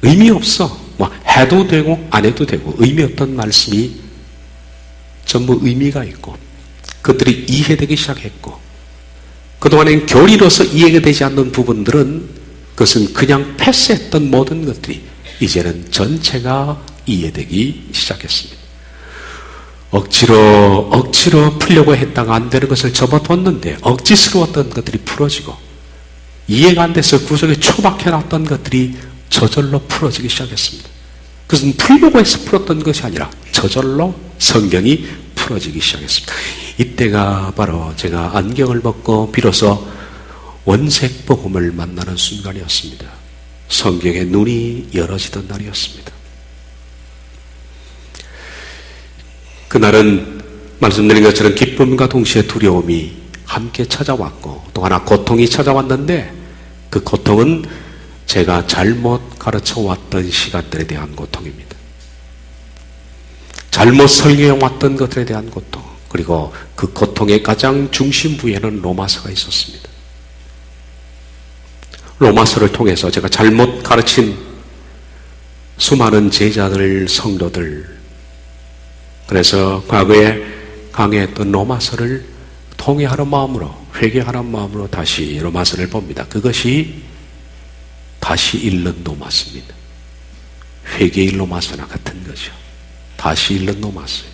의미 없어. 해도 되고 안 해도 되고 의미 없던 말씀이 전부 의미가 있고 그것들이 이해되기 시작했고 그동안엔 교리로서 이해가 되지 않는 부분들은 그것은 그냥 패스했던 모든 것들이 이제는 전체가 이해되기 시작했습니다. 억지로 풀려고 했다가 안 되는 것을 접어뒀는데 억지스러웠던 것들이 풀어지고 이해가 안 돼서 구석에 처박혀놨던 것들이 저절로 풀어지기 시작했습니다. 그것은 풀려고 해서 풀었던 것이 아니라 저절로 성경이 풀어지기 시작했습니다. 이때가 바로 제가 안경을 벗고 비로소 원색복음을 만나는 순간이었습니다. 성경의 눈이 열어지던 날이었습니다. 그날은 말씀드린 것처럼 기쁨과 동시에 두려움이 함께 찾아왔고 또 하나 고통이 찾아왔는데 그 고통은 제가 잘못 가르쳐왔던 시간들에 대한 고통입니다. 잘못 설교해왔던 것들에 대한 고통, 그리고 그 고통의 가장 중심부에는 로마서가 있었습니다. 로마서를 통해서 제가 잘못 가르친 수많은 제자들, 성도들, 그래서 과거에 강의했던 로마서를 통회하는 마음으로, 회개하는 마음으로 다시 로마서를 봅니다. 그것이 다시 읽는 로마서입니다. 회개의 로마서나 같은 거죠. 다시 읽는 로마서.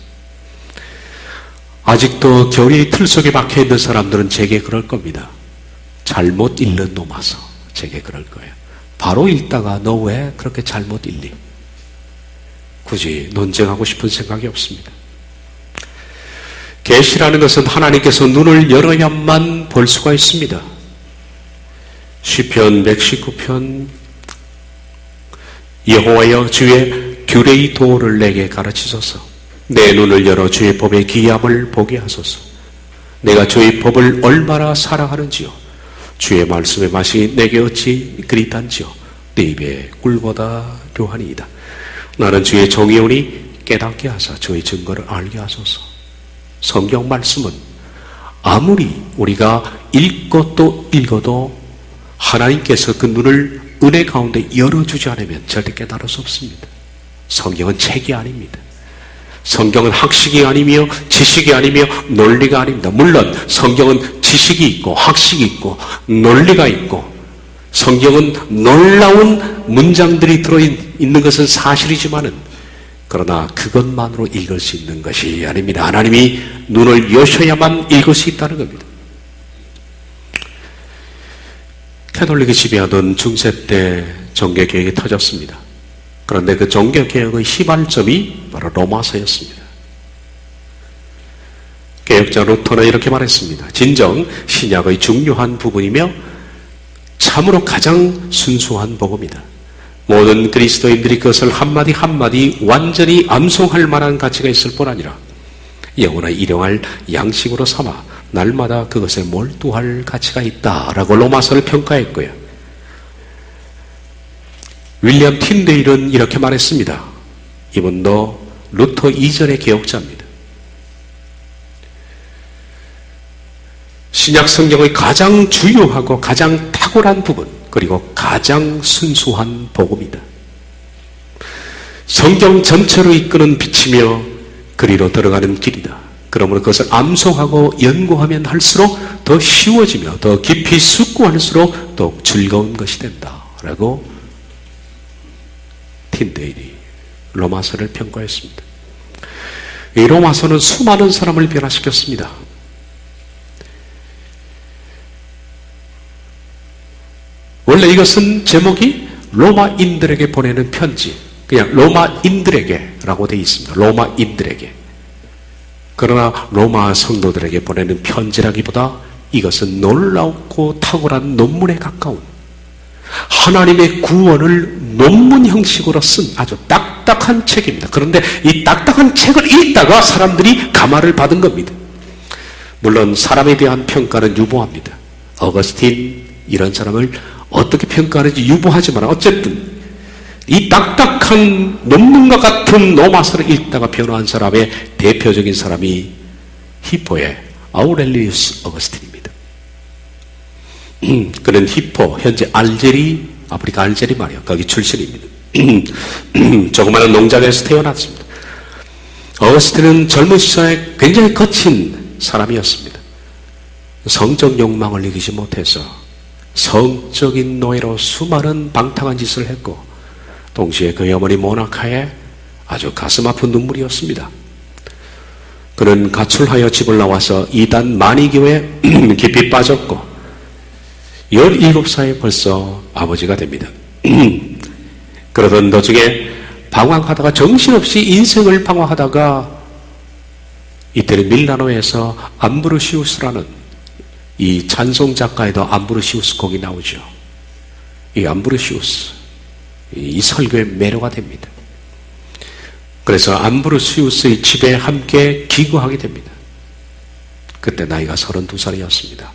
아직도 교리의 틀 속에 박혀있는 사람들은 제게 그럴 겁니다. 잘못 읽는 로마서. 제게 그럴 거예요. 바로 읽다가 너 왜 그렇게 잘못 읽니? 굳이 논쟁하고 싶은 생각이 없습니다. 계시라는 것은 하나님께서 눈을 열어야만 볼 수가 있습니다. 시편 119편 여호와여 주의 규례의 도를 내게 가르치소서. 내 눈을 열어 주의 법의 기이함을 보게 하소서. 내가 주의 법을 얼마나 사랑하는지요. 주의 말씀의 맛이 내게 어찌 그리 단지요. 내 입에 꿀보다 료하니이다. 나는 주의 정의오니 깨닫게 하사 주의 증거를 알게 하소서. 성경 말씀은 아무리 우리가 읽고 또 읽어도 하나님께서 그 눈을 은혜 가운데 열어주지 않으면 절대 깨달을 수 없습니다. 성경은 책이 아닙니다. 성경은 학식이 아니며 지식이 아니며 논리가 아닙니다. 물론 성경은 지식이 있고 학식이 있고 논리가 있고 성경은 놀라운 문장들이 들어있는 것은 사실이지만은 그러나 그것만으로 읽을 수 있는 것이 아닙니다. 하나님이 눈을 여셔야만 읽을 수 있다는 겁니다. 캐톨릭이 지배하던 중세 때 종교개혁이 터졌습니다. 그런데 그 종교개혁의 시발점이 바로 로마서였습니다. 개혁자 루터는 이렇게 말했습니다. 진정 신약의 중요한 부분이며 참으로 가장 순수한 복음이다. 모든 그리스도인들이 그것을 한마디 한마디 완전히 암송할 만한 가치가 있을 뿐 아니라 영원히 일용할 양식으로 삼아 날마다 그것에 몰두할 가치가 있다라고 로마서를 평가했고요. 윌리엄 틴데일은 이렇게 말했습니다. 이분도 루터 이전의 개혁자입니다. 신약 성경의 가장 주요하고 가장 탁월한 부분, 그리고 가장 순수한 복음이다. 성경 전체로 이끄는 빛이며 그리로 들어가는 길이다. 그러므로 그것을 암송하고 연구하면 할수록 더 쉬워지며 더 깊이 숙고할수록 더욱 즐거운 것이 된다 라고 틴데일이 로마서를 평가했습니다. 이 로마서는 수많은 사람을 변화시켰습니다. 원래 이것은 제목이 로마인들에게 보내는 편지, 그냥 로마인들에게 라고 되어 있습니다. 로마인들에게. 그러나 로마 성도들에게 보내는 편지라기보다 이것은 놀랍고 탁월한 논문에 가까운 하나님의 구원을 논문 형식으로 쓴 아주 딱딱한 책입니다. 그런데 이 딱딱한 책을 읽다가 사람들이 감화를 받은 겁니다. 물론 사람에 대한 평가는 유보합니다. 어거스틴 이런 사람을 어떻게 평가하는지 유보하지만 어쨌든 이 딱딱한 논문과 같은 로마서를 읽다가 변화한 사람의 대표적인 사람이 히포의 아우렐리우스 어거스틴입니다. 그는 히포, 현재 알제리, 아프리카 알제리 말이야. 거기 출신입니다. 조그마한 농장에서 태어났습니다. 어거스틴은 젊은 시절에 굉장히 거친 사람이었습니다. 성적 욕망을 이기지 못해서 성적인 노예로 수많은 방탕한 짓을 했고, 동시에 그의 어머니 모나카에 아주 가슴 아픈 눈물이었습니다. 그는 가출하여 집을 나와서 이단 마니교에 깊이 빠졌고 17살에 벌써 아버지가 됩니다. 그러던 도중에 방황하다가 정신없이 인생을 방황하다가 이때는 밀라노에서 암브로시우스라는 이 찬송 작가에도 암브로시우스 곡이 나오죠. 이 암브로시우스, 이 설교의 매료가 됩니다. 그래서 암브로시우스의 집에 함께 기거하게 됩니다. 그때 나이가 32살이었습니다.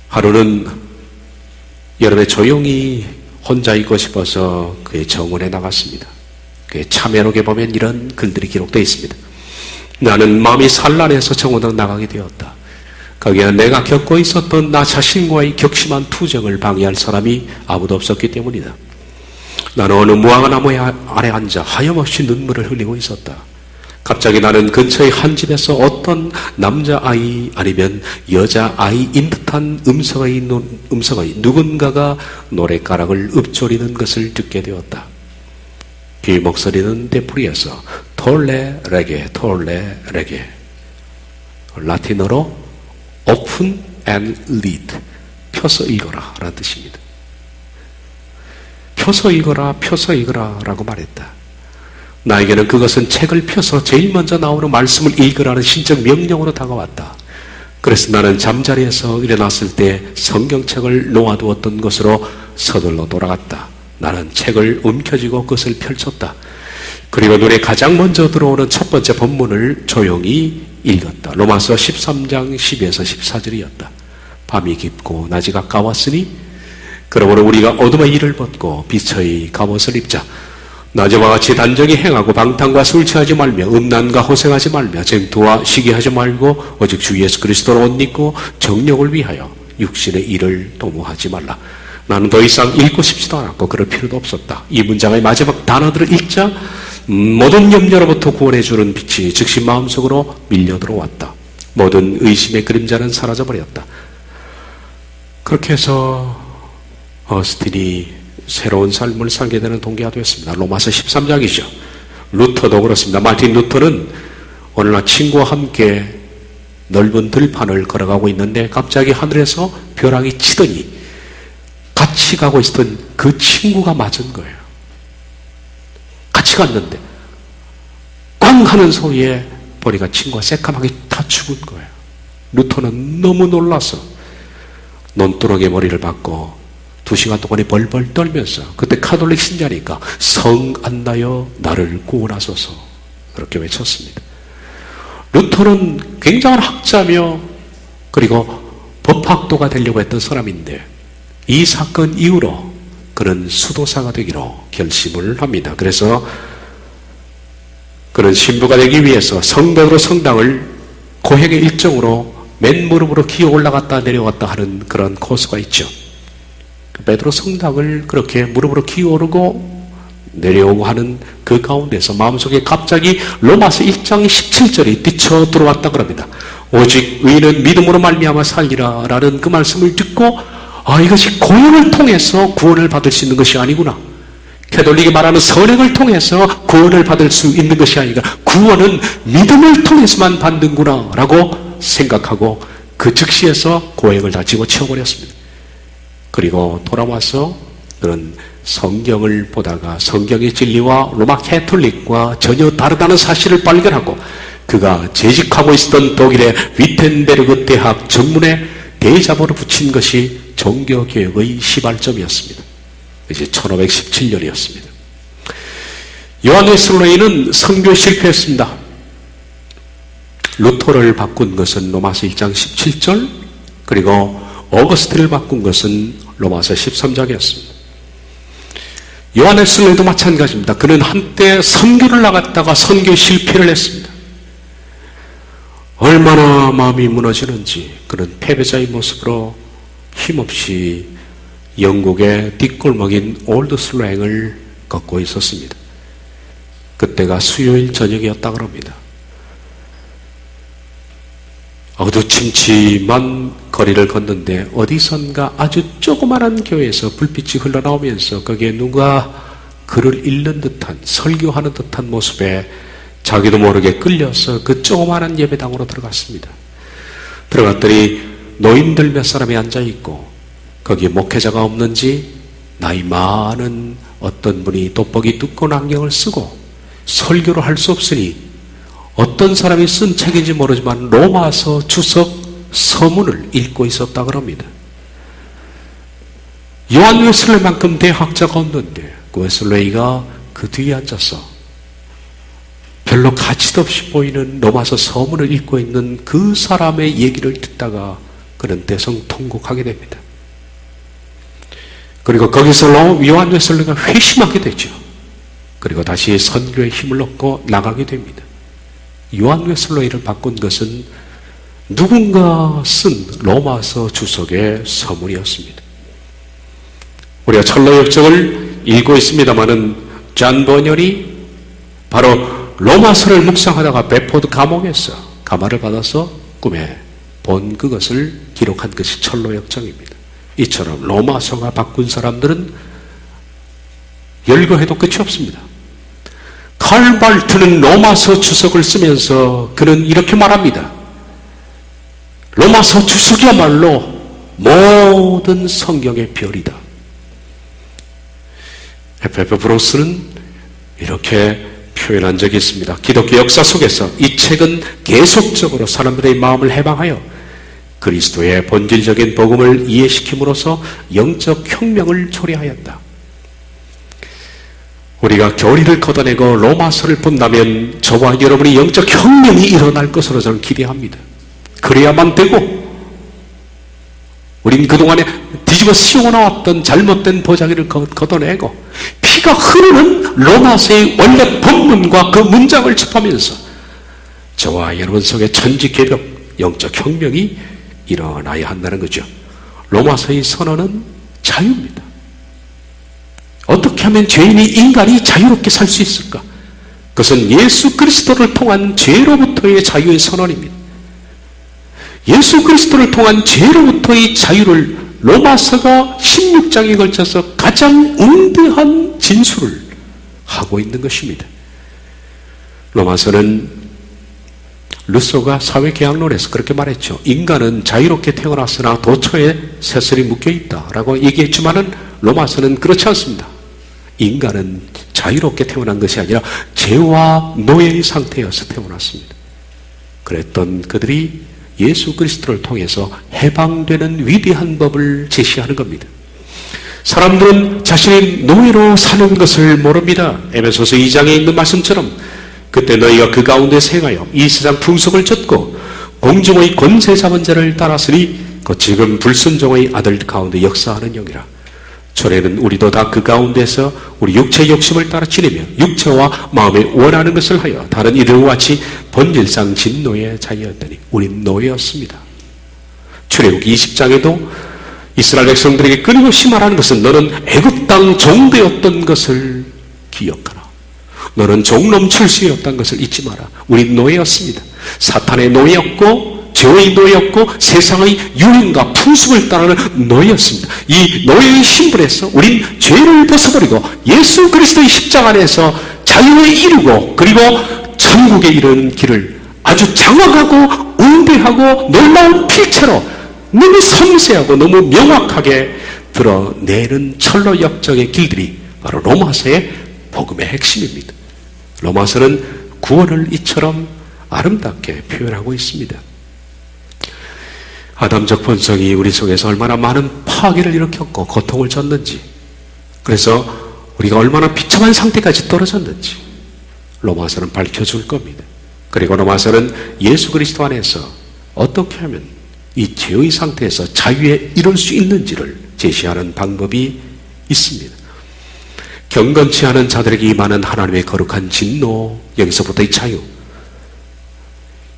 하루는 여름에 조용히 혼자 있고 싶어서 그의 정원에 나갔습니다. 그의 참여록에 보면 이런 글들이 기록되어 있습니다. 나는 마음이 산란해서 정원으로 나가게 되었다. 거기에는 내가 겪고 있었던 나 자신과의 격심한 투쟁을 방해할 사람이 아무도 없었기 때문이다. 나는 어느 무화과나무 아래 앉아 하염없이 눈물을 흘리고 있었다. 갑자기 나는 근처의 한 집에서 어떤 남자아이 아니면 여자아이인 듯한 음성의 누군가가 노랫가락을 읊조리는 것을 듣게 되었다. 그 목소리는 되풀이해서 톨레 레게 톨레 레게, 라틴어로 open and read, 펴서 읽어라 라는 뜻입니다. 펴서 읽어라 펴서 읽어라 라고 말했다. 나에게는 그것은 책을 펴서 제일 먼저 나오는 말씀을 읽으라는 신적 명령으로 다가왔다. 그래서 나는 잠자리에서 일어났을 때 성경책을 놓아두었던 곳으로 서둘러 돌아갔다. 나는 책을 움켜쥐고 그것을 펼쳤다. 그리고 눈에 가장 먼저 들어오는 첫 번째 본문을 조용히 읽었다. 로마서 13장 12에서 14절이었다. 밤이 깊고 낮이 가까웠으니 그러므로 우리가 어둠의 일을 벗고 빛의 갑옷을 입자. 낮에와 같이 단정히 행하고 방탕과 술 취하지 말며 음란과 호생하지 말며 쟁투와 시기하지 말고 오직 주 예수 그리스도로 옷 입고 정욕을 위하여 육신의 일을 도모하지 말라. 나는 더 이상 읽고 싶지도 않았고 그럴 필요도 없었다. 이 문장의 마지막 단어들을 읽자 모든 염려로부터 구원해주는 빛이 즉시 마음속으로 밀려 들어왔다. 모든 의심의 그림자는 사라져버렸다. 그렇게 해서 어스틴이 새로운 삶을 살게 되는 동기가 되었습니다. 로마서 13장이죠. 루터도 그렇습니다. 마틴 루터는 어느 날 친구와 함께 넓은 들판을 걸어가고 있는데 갑자기 하늘에서 벼락이 치더니 같이 가고 있었던 그 친구가 맞은 거예요. 같이 갔는데 꽝 하는 소리에 보니까 친구가 새까맣게 다 죽은 거예요. 루터는 너무 놀라서 논두렁에 머리를 박고 2시간 동안에 벌벌 떨면서, 그때 카톨릭 신자니까 성 안나여 나를 구원하소서 그렇게 외쳤습니다. 루터는 굉장한 학자며 그리고 법학도가 되려고 했던 사람인데 이 사건 이후로 그는 수도사가 되기로 결심을 합니다. 그래서 그는 신부가 되기 위해서 성베드로 성당을 고행의 일정으로 맨무릎으로 기어 올라갔다 내려왔다 하는 그런 코스가 있죠. 베드로 성당을 그렇게 무릎으로 기어 오르고 내려오고 하는 그 가운데서 마음속에 갑자기 로마서 1장 17절이 뛰쳐 들어왔다 그럽니다. 오직 의인은 믿음으로 말미암아 살리라 라는 그 말씀을 듣고, 이것이 고행을 통해서 구원을 받을 수 있는 것이 아니구나. 캐톨릭이 말하는 선행을 통해서 구원을 받을 수 있는 것이 아니라 구원은 믿음을 통해서만 받는구나 라고 생각하고 그 즉시에서 고행을 다 집어치워버렸습니다. 그리고 돌아와서 그런 성경을 보다가 성경의 진리와 로마 캐톨릭과 전혀 다르다는 사실을 발견하고 그가 재직하고 있었던 독일의 위텐베르그 대학 정문에 대자보를 붙인 것이 종교개혁의 시발점이었습니다. 이제 1517년이었습니다. 요한 웨슬레이는 선교에 실패했습니다. 루터를 바꾼 것은 로마서 1장 17절, 그리고 어거스틴을 바꾼 것은 로마서 13장이었습니다. 요한 웨슬레이도 마찬가지입니다. 그는 한때 선교를 나갔다가 선교에 실패를 했습니다. 얼마나 마음이 무너지는지 그는 패배자의 모습으로 힘없이 영국의 뒷골목인 올드슬랭을 걷고 있었습니다. 그때가 수요일 저녁이었다 그럽니다. 어두침침한 거리를 걷는데 어디선가 아주 조그마한 교회에서 불빛이 흘러나오면서 거기에 누가 글을 읽는 듯한, 설교하는 듯한 모습에 자기도 모르게 끌려서 그 조그마한 예배당으로 들어갔습니다. 들어갔더니 노인들 몇 사람이 앉아있고 거기에 목회자가 없는지 나이 많은 어떤 분이 돋보기 두꺼운 안경을 쓰고 설교를 할 수 없으니 어떤 사람이 쓴 책인지 모르지만 로마서 주석 서문을 읽고 있었다 그럽니다. 요한 웨슬레이만큼 대학자가 없는데 그 웨슬레이가 그 뒤에 앉아서 별로 가치도 없이 보이는 로마서 서문을 읽고 있는 그 사람의 얘기를 듣다가 그는 대성통곡하게 됩니다. 그리고 거기서 요한 웨슬레이가 회심하게 되죠. 그리고 다시 선교에 힘을 얻고 나가게 됩니다. 요한 웨슬레이를 바꾼 것은 누군가 쓴 로마서 주석의 서문이었습니다. 우리가 철로 역정을 읽고 있습니다마는 잔 버녀리 바로 로마서를 묵상하다가 베포드 감옥에서 감화를 받아서 꿈에 본 그것을 기록한 것이 철로 역정입니다. 이처럼 로마서가 바꾼 사람들은 열거해도 끝이 없습니다. 칼 발트는 로마서 주석을 쓰면서 그는 이렇게 말합니다. 로마서 주석이야말로 모든 성경의 별이다. F.F. 브루스는 이렇게 표현한 적이 있습니다. 기독교 역사 속에서 이 책은 계속적으로 사람들의 마음을 해방하여 그리스도의 본질적인 복음을 이해시킴으로써 영적 혁명을 초래하였다. 우리가 교리를 걷어내고 로마서를 본다면 저와 여러분이 영적 혁명이 일어날 것으로 저는 기대합니다. 그래야만 되고 우린 그동안에 뒤집어 씌워나왔던 잘못된 보자기를 걷어내고 피가 흐르는 로마서의 원래 본문과 그 문장을 접하면서 저와 여러분 속에 천지개벽, 영적 혁명이 일어나야 한다는 거죠. 로마서의 선언은 자유입니다. 어떻게 하면 죄인이 인간이 자유롭게 살 수 있을까? 그것은 예수 그리스도를 통한 죄로부터의 자유의 선언입니다. 예수 그리스도를 통한 죄로부터의 자유를 로마서가 16장에 걸쳐서 가장 응대한 진술을 하고 있는 것입니다. 로마서는 루소가 사회계약론에서 그렇게 말했죠. 인간은 자유롭게 태어났으나 도처에 새슬이 묶여있다라고 얘기했지만은 로마서는 그렇지 않습니다. 인간은 자유롭게 태어난 것이 아니라 죄와 노예의 상태여서 태어났습니다. 그랬던 그들이 예수 그리스도를 통해서 해방되는 위대한 법을 제시하는 겁니다. 사람들은 자신의 노예로 사는 것을 모릅니다. 에베소서 2장에 있는 말씀처럼 그때 너희가 그 가운데서 행하여 이 세상 풍속을 좇고 공중의 권세 잡은 자를 따랐으니 그 지금 불순종의 아들 가운데 역사하는 영이라. 전에는 우리도 다 그 가운데서 우리 육체의 욕심을 따라 지내며 육체와 마음에 원하는 것을 하여 다른 이들과 같이 본질상 진노의 자녀였더니 우린 노예였습니다. 출애굽기 20장에도 이스라엘 백성들에게 끊임없이 말하는 것은 너는 애굽 땅 종되었던 것을 기억하라. 너는 종놈 출세였던 것을 잊지 마라. 우린 노예였습니다. 사탄의 노예였고 죄의 노예였고 세상의 유행과 풍습을 따르는 노예였습니다. 이 노예의 신분에서 우린 죄를 벗어버리고 예수 그리스도의 십자가 안에서 자유에 이르고 그리고 천국에 이르는 길을 아주 장황하고 웅대하고 놀라운 필체로 너무 섬세하고 너무 명확하게 드러내는 철로 역정의 길들이 바로 로마서의 복음의 핵심입니다. 로마서는 구원을 이처럼 아름답게 표현하고 있습니다. 아담적 본성이 우리 속에서 얼마나 많은 파괴를 일으켰고 고통을 줬는지, 그래서 우리가 얼마나 비참한 상태까지 떨어졌는지 로마서는 밝혀줄 겁니다. 그리고 로마서는 예수 그리스도 안에서 어떻게 하면 이 죄의 상태에서 자유에 이룰 수 있는지를 제시하는 방법이 있습니다. 경건치 않은 자들에게 임하는 하나님의 거룩한 진노, 여기서부터의 자유.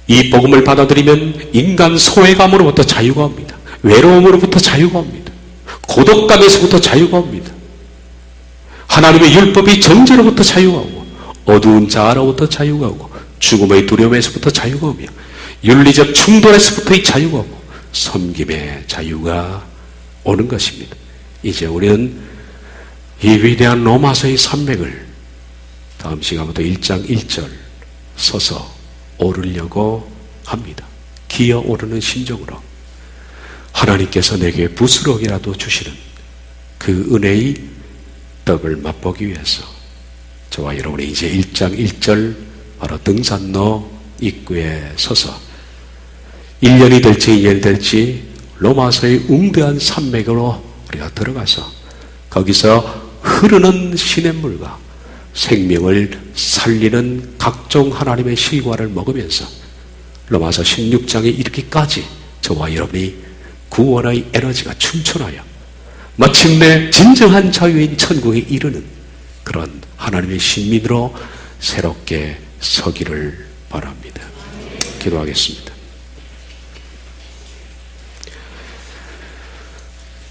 이 복음을 받아들이면 인간 소외감으로부터 자유가 옵니다. 외로움으로부터 자유가 옵니다. 고독감에서부터 자유가 옵니다. 하나님의 율법이 정죄로부터 자유가 오고 어두운 자아로부터 자유가 오고 죽음의 두려움에서부터 자유가 오며 윤리적 충돌에서부터의 자유가 오고 섬김의 자유가 오는 것입니다. 이제 우리는 이 위대한 로마서의 산맥을 다음 시간부터 1장 1절 서서 오르려고 합니다. 기어오르는 심정으로 하나님께서 내게 부스럭이라도 주시는 그 은혜의 떡을 맛보기 위해서 저와 여러분이 이제 1장 1절 바로 등산로 입구에 서서 1년이 될지 2년이 될지 로마서의 웅대한 산맥으로 우리가 들어가서 거기서 흐르는 시냇물과 생명을 살리는 각종 하나님의 실과를 먹으면서 로마서 16장에 이르기까지 저와 여러분이 구원의 에너지가 충천하여 마침내 진정한 자유인 천국에 이르는 그런 하나님의 신민으로 새롭게 서기를 바랍니다. 기도하겠습니다.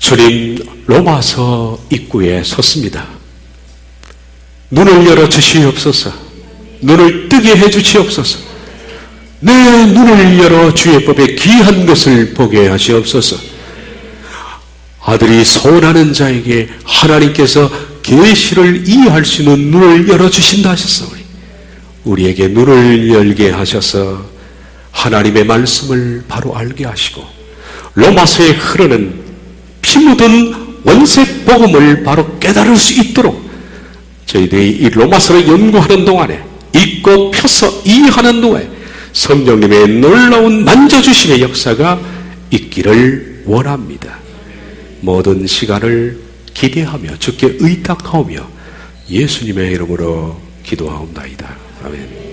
주님, 로마서 입구에 섰습니다. 눈을 열어 주시옵소서. 눈을 뜨게 해 주시옵소서. 내 눈을 열어 주의 법에 귀한 것을 보게 하시옵소서. 아들이 소원하는 자에게 하나님께서 계시를 이해할 수 있는 눈을 열어 주신다 하셨사오니 우리에게 눈을 열게 하셔서 하나님의 말씀을 바로 알게 하시고 로마서에 흐르는 피 묻은 원색 복음을 바로 깨달을 수 있도록 저희들이 이 로마서를 연구하는 동안에 읽고 펴서 이해하는 동안에 성령님의 놀라운 만져주심의 역사가 있기를 원합니다. 모든 시간을 기대하며 주께 의탁하오며 예수님의 이름으로 기도하옵나이다. 아멘.